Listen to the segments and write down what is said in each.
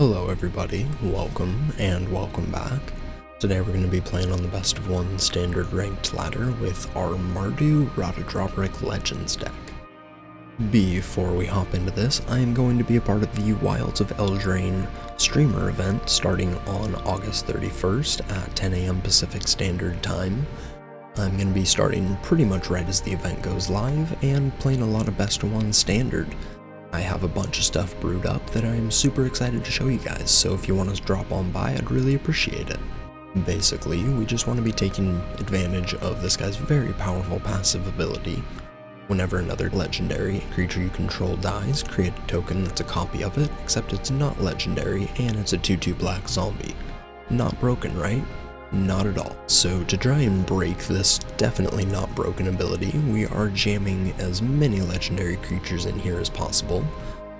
Hello everybody, welcome and welcome back. Today we're going to be playing on the best of one standard ranked ladder with our Mardu Ratadrabik Legends deck. Before we hop into this, I am going to be a part of the Wilds of Eldraine streamer event starting on August 31st at 10 AM Pacific Standard Time. I'm going to be starting pretty much right as the event goes live and playing a lot of best of one standard. I have a bunch of stuff brewed up that I'm super excited to show you guys, so if you want to drop on by, I'd really appreciate it. Basically, we just want to be taking advantage of this guy's very powerful passive ability. Whenever another legendary creature you control dies, create a token that's a copy of it, except it's not legendary and it's a 2/2 black zombie. Not broken, right? Not at all. So to try and break this definitely not broken ability, we are jamming as many legendary creatures in here as possible,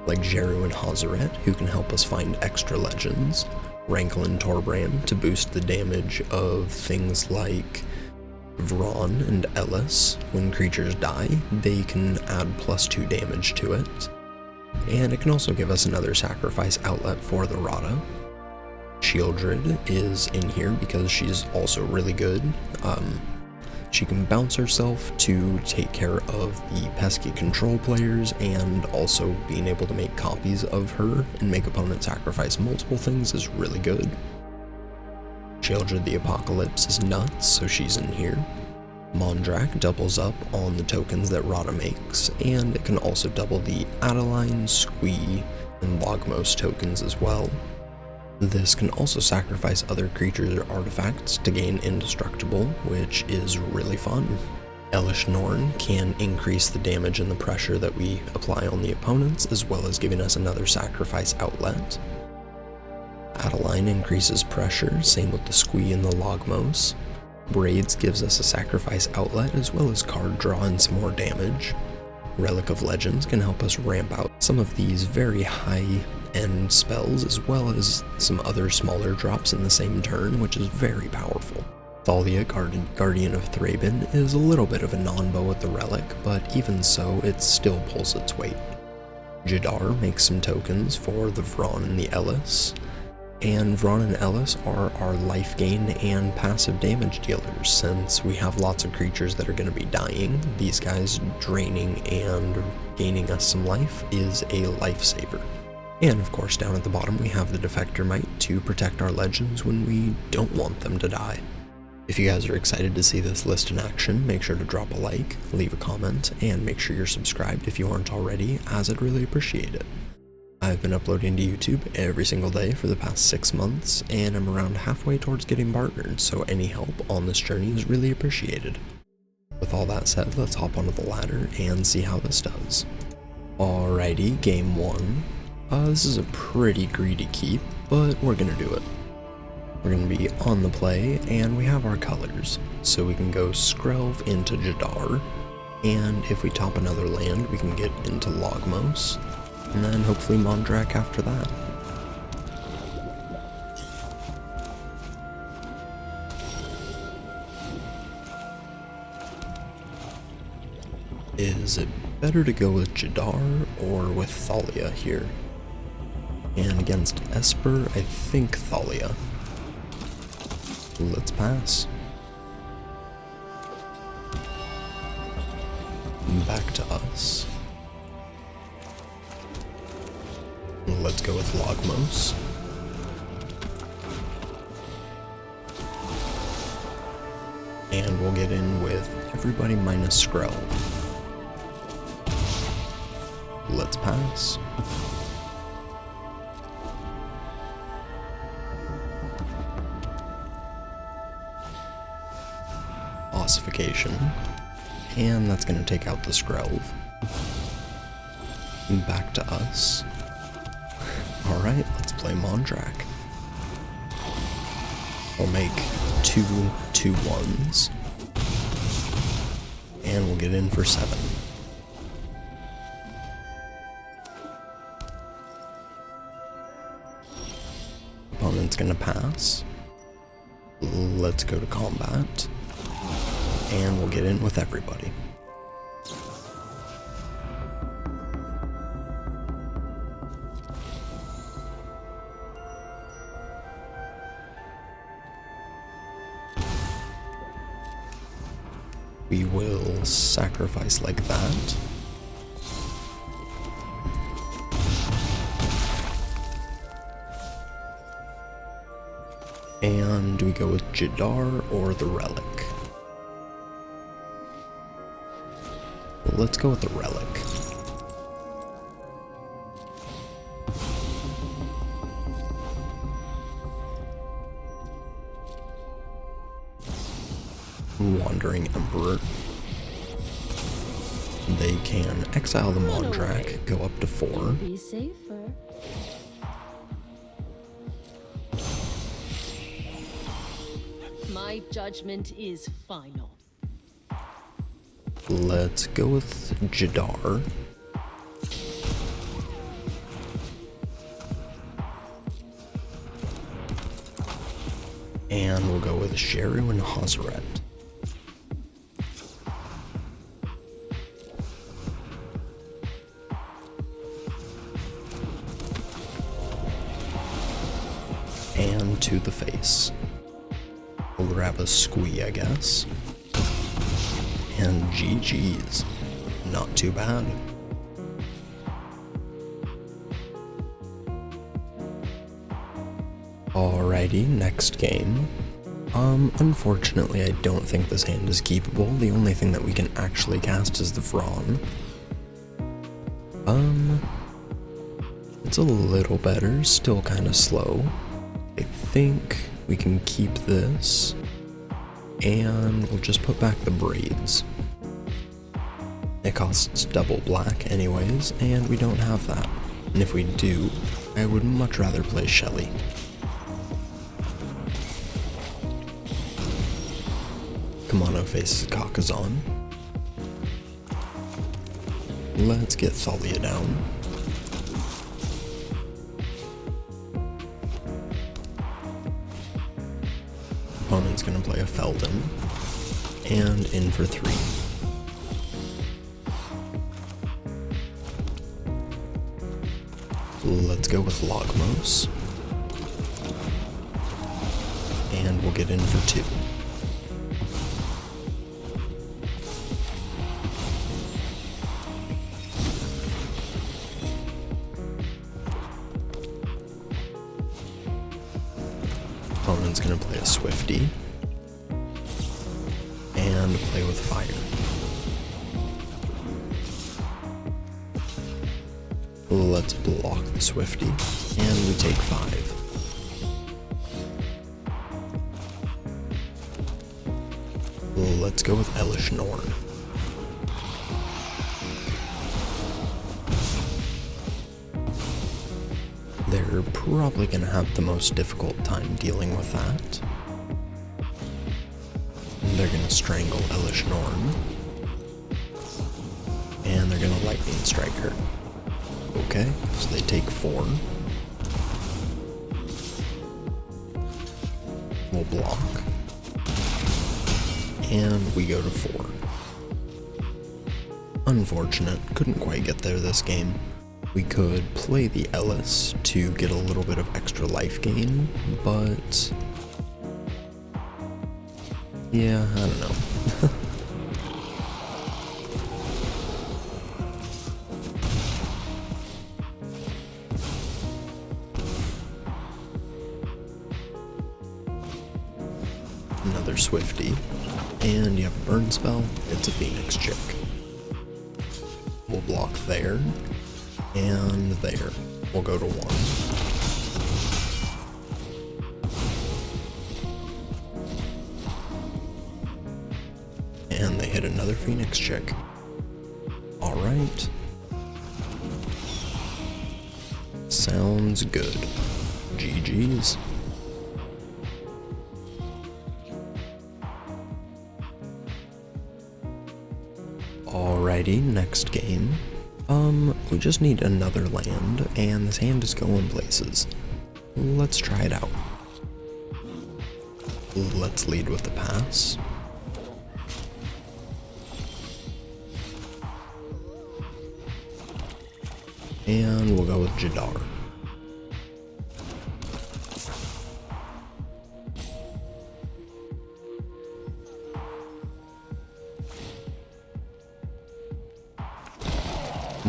like Jeru and Hazaret, who can help us find extra legends, Rankle and Torbrand to boost the damage of things like Vron and Ellis. When creatures die, they can add +2 damage to it, and it can also give us another sacrifice outlet for the Rata. Shieldred is in here because she's also really good. She can bounce herself to take care of the pesky control players, and also being able to make copies of her and make opponents sacrifice multiple things is really good. Shieldred the Apocalypse is nuts, so she's in here. Mondrak doubles up on the tokens that Rata makes, and it can also double the Adeline, Squee, and Logmos tokens as well. This can also sacrifice other creatures or artifacts to gain indestructible, which is really fun. Elish Norn can increase the damage and the pressure that we apply on the opponents, as well as giving us another sacrifice outlet. Adeline increases pressure, same with the Squee and the Logmos. Braids gives us a sacrifice outlet, as well as card draw and some more damage. Relic of Legends can help us ramp out some of these very high-end spells, as well as some other smaller drops in the same turn, which is very powerful. Thalia, Guardian of Thraben, is a little bit of a non-bow with the Relic, but even so, it still pulls its weight. Jadar makes some tokens for the Vron and the Ellis, and Vron and Ellis are our life gain and passive damage dealers. Since we have lots of creatures that are going to be dying, these guys draining and gaining us some life is a lifesaver. And of course, down at the bottom we have the Defector Might to protect our legends when we don't want them to die. If you guys are excited to see this list in action, make sure to drop a like, leave a comment, and make sure you're subscribed if you aren't already, as I'd really appreciate it. I've been uploading to YouTube every single day for the past 6 months, and I'm around halfway towards getting partnered, so any help on this journey is really appreciated. With all that said, let's hop onto the ladder and see how this does. Alrighty, game 1. This is a pretty greedy keep, but we're gonna do it. We're gonna be on the play, and we have our colors, so we can go Skrelv into Jadar, and if we top another land, we can get into Logmos, and then hopefully Mondrak after that. Is it better to go with Jadar or with Thalia here? And against Esper, I think Thalia. Let's pass. Back to us. Let's go with Logmos. And we'll get in with everybody minus Skrelv. Let's pass. Ossification. And that's going to take out the Skrelv. Back to us. Alright, let's play Mondrak. We'll make 2 2/1s. And we'll get in for 7. Opponent's gonna pass. Let's go to combat. And we'll get in with everybody. will sacrifice like that. And do we go with Jadar or the Relic? Let's go with the Relic. Wandering Emperor. They can exile the Mondrak, go up to 4. Be safer. My judgment is final. Let's go with Jadar. And we'll go with Sheru and Hazaret. And to the face. We'll grab a Squee, I guess. And GG's. Not too bad. Alrighty, next game. Unfortunately, I don't think this hand is keepable. The only thing that we can actually cast is the Vron. It's a little better, still kind of slow. I think we can keep this, and we'll just put back the braids. It costs double black anyways, and we don't have that. And if we do, I would much rather play Shelly. Kamano faces Kakazan. Let's get Thalia down. Opponent's gonna play a Feldon, and in for 3. Let's go with Logmos, and we'll get in for 2. Opponent's gonna play a Swifty and play with Fire. Let's block the Swifty and we take 5. Let's go with Elish Norn. They're probably going to have the most difficult time dealing with that. They're going to strangle Elish Norn. And they're going to lightning strike her. Okay, so they take 4. We'll block. And we go to 4. Unfortunate, couldn't quite get there this game. We could play the Ellis to get a little bit of extra life gain, but yeah, I don't know. Another Swifty, and you have a burn spell, it's a Phoenix Chick. We'll block there. And there. We'll go to 1. And they hit another Phoenix Chick. Alright. Sounds good. GG's. Alrighty, next game. We just need another land, and this hand is going places. Let's try it out. Let's lead with the pass. And we'll go with Jadar.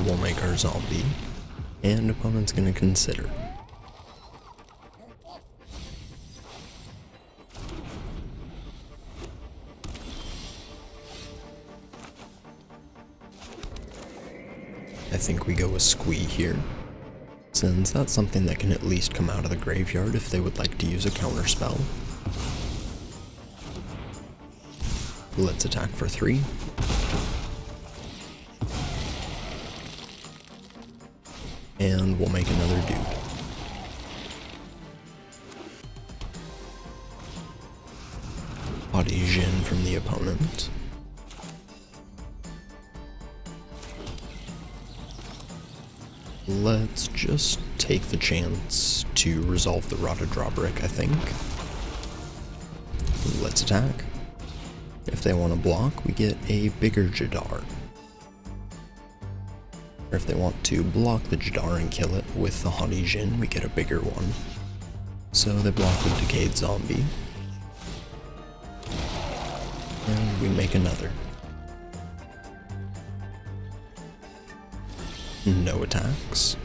We'll make our zombie, and opponent's gonna consider. I think we go with Squee here, since that's something that can at least come out of the graveyard if they would like to use a counter spell. Let's attack for 3. And we'll make another dude. Body Jin from the opponent. Let's just take the chance to resolve the Ratadrabik, I think. Let's attack. If they want to block, we get a bigger Jadar. Or if they want to block the Jadar and kill it with the Haughty Jin, we get a bigger one. So they block with Decayed Zombie. And we make another. No attacks.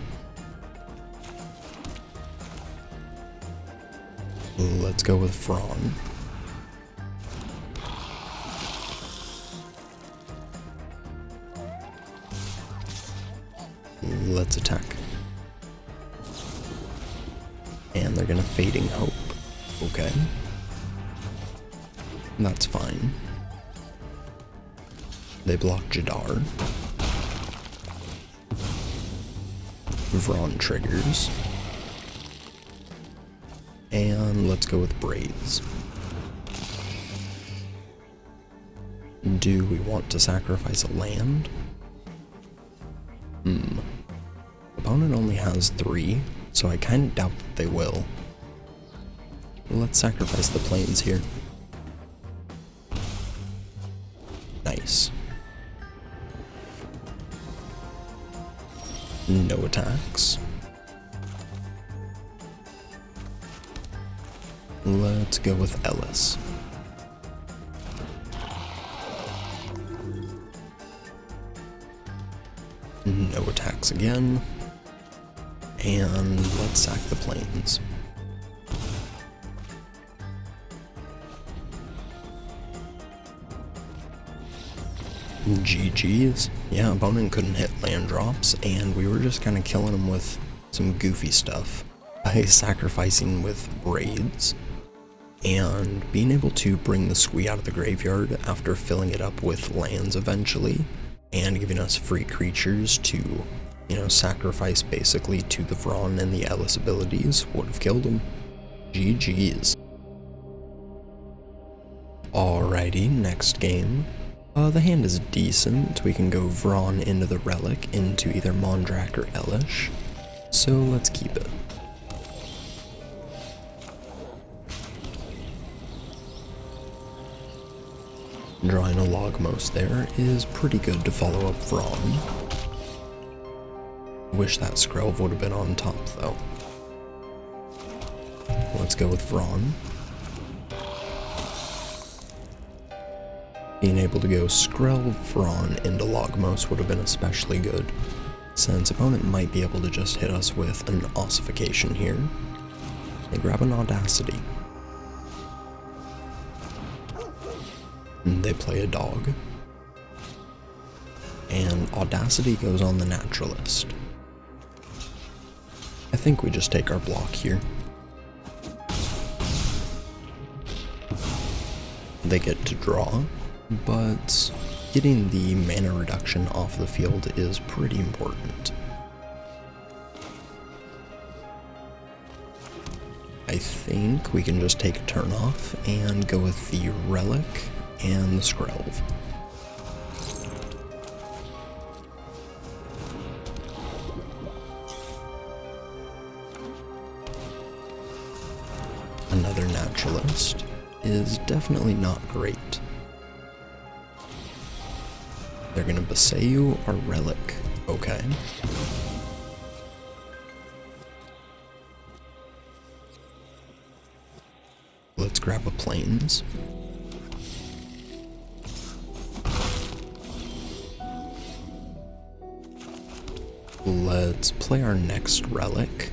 Let's go with Thrawn. Let's attack. And they're gonna Fading Hope. Okay. That's fine. They block Jadar. Vron triggers. And let's go with Braids. Do we want to sacrifice a land? Opponent only has 3, so I kind of doubt that they will. Let's sacrifice the plains here. Nice. No attacks. Let's go with Ellis. No attacks again. And let's sack the plains. GG's. Yeah, opponent couldn't hit land drops, and we were just kind of killing them with some goofy stuff by sacrificing with Braids and being able to bring the Squee out of the graveyard after filling it up with lands eventually and giving us free creatures to, you know, sacrifice basically to the Vron and the Ellis abilities would have killed him. GG's. Alrighty, next game. The hand is decent. We can go Vron into the Relic into either Mondrak or Elish, so let's keep it. Drawing a Logmos there is pretty good to follow up Vron. Wish that Skrelv would have been on top though. Let's go with Vron. Being able to go Skrelv, Vron into Logmos would have been especially good, since opponent might be able to just hit us with an Ossification here. They grab an Audacity. And they play a dog. And Audacity goes on the Naturalist. I think we just take our block here. They get to draw, but getting the mana reduction off the field is pretty important. I think we can just take a turn off and go with the Relic and the Skrelv. Another Naturalist is definitely not great. They're gonna Besayu our Relic. Okay. Let's grab a Plains. Let's play our next relic.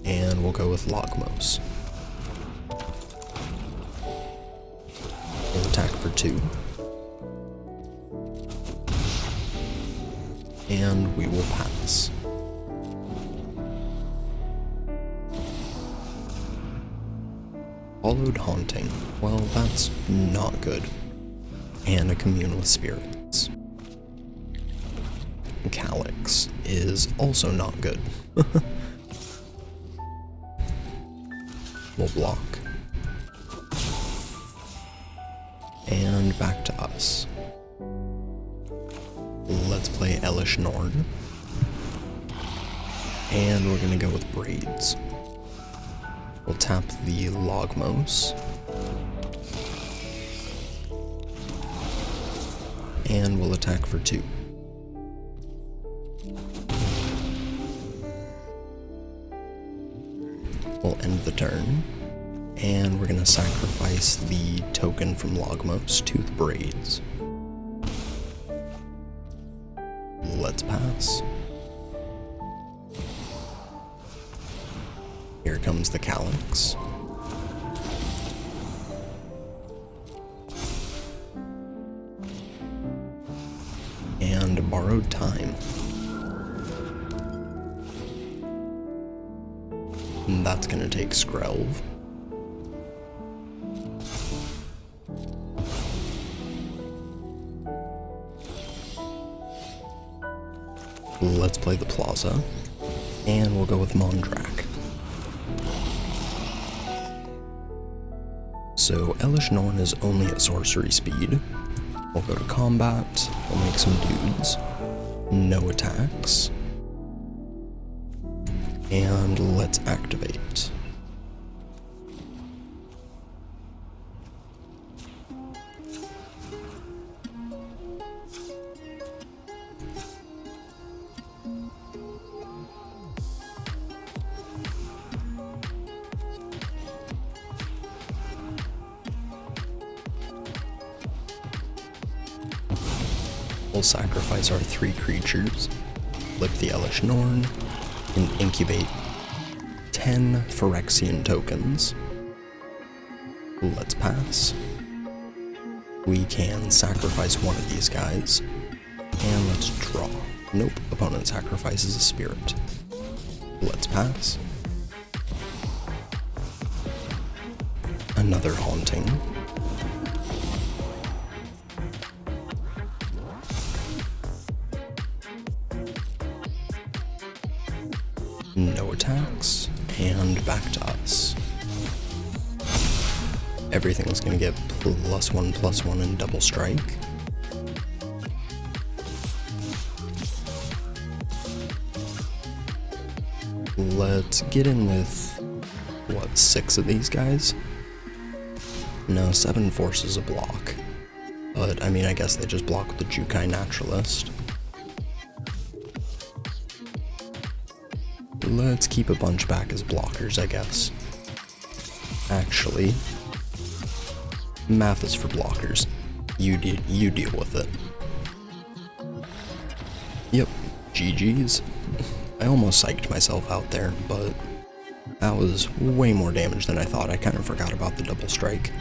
And we'll go with Logmos. We'll attack for 2. And we will pass. Followed Haunting. Well, that's not good. And a Commune with Spirits. Calyx is also not good. We'll block. And back to us. Let's play Elish Norn. And we're gonna go with Braids. We'll tap the Logmos. And we'll attack for 2. We'll end the turn. And we're gonna sacrifice the token from Logmos to the Braids. Let's pass. Here comes the Calyx. And Borrowed Time. And that's gonna take Skrelv. Let's play the Plaza, and we'll go with Mondrak. So Elish Norn is only at sorcery speed. We'll go to combat, we'll make some dudes, no attacks, and let's activate. We'll sacrifice our 3 creatures, flip the Elish Norn, and incubate 10 Phyrexian tokens. Let's pass. We can sacrifice one of these guys, and let's draw. Nope, opponent sacrifices a spirit. Let's pass. Another Haunting. No attacks, and back to us. Everything's gonna get +1/+1 in double strike. Let's get in with, what, 6 of these guys? No, 7 forces a block. But, I mean, I guess they just block with the Jukai Naturalist. Let's keep a bunch back as blockers, I guess. Actually, math is for blockers. You deal with it. Yep, GG's. I almost psyched myself out there, but that was way more damage than I thought. I kind of forgot about the double strike.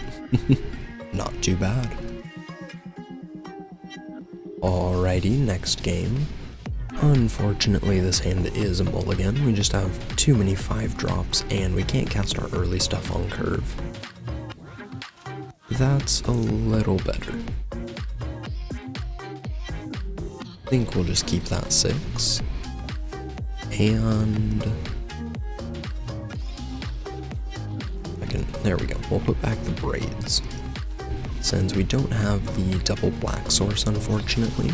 Not too bad. Alrighty, next game. Unfortunately, this hand is a mulligan. We just have too many 5-drops, and we can't cast our early stuff on curve. That's a little better. I think we'll just keep that 6. And there we go. We'll put back the Braids. Since we don't have the double black source, unfortunately,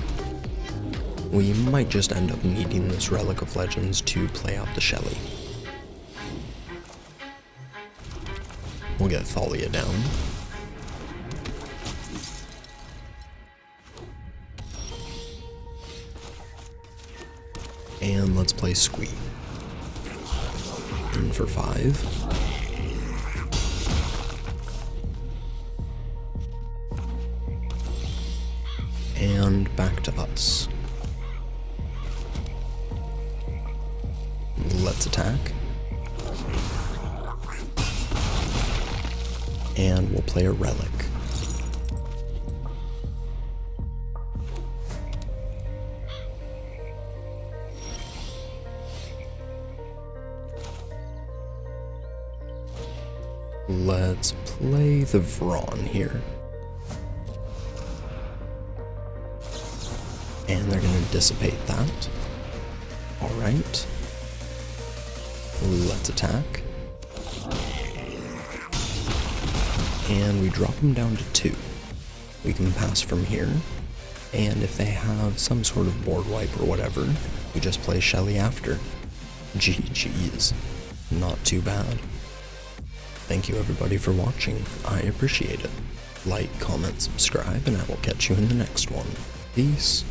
we might just end up needing this Relic of Legends to play out the Shelly. We'll get Thalia down. And let's play Squee. In for 5. And back to us. Let's attack. And we'll play a relic. Let's play the Vron here. And they're going to dissipate that. Alright. Let's attack. And we drop them down to 2. We can pass from here. And if they have some sort of board wipe or whatever, we just play Shelly after. GG's. Not too bad. Thank you everybody for watching. I appreciate it. Like, comment, subscribe, and I will catch you in the next one. Peace.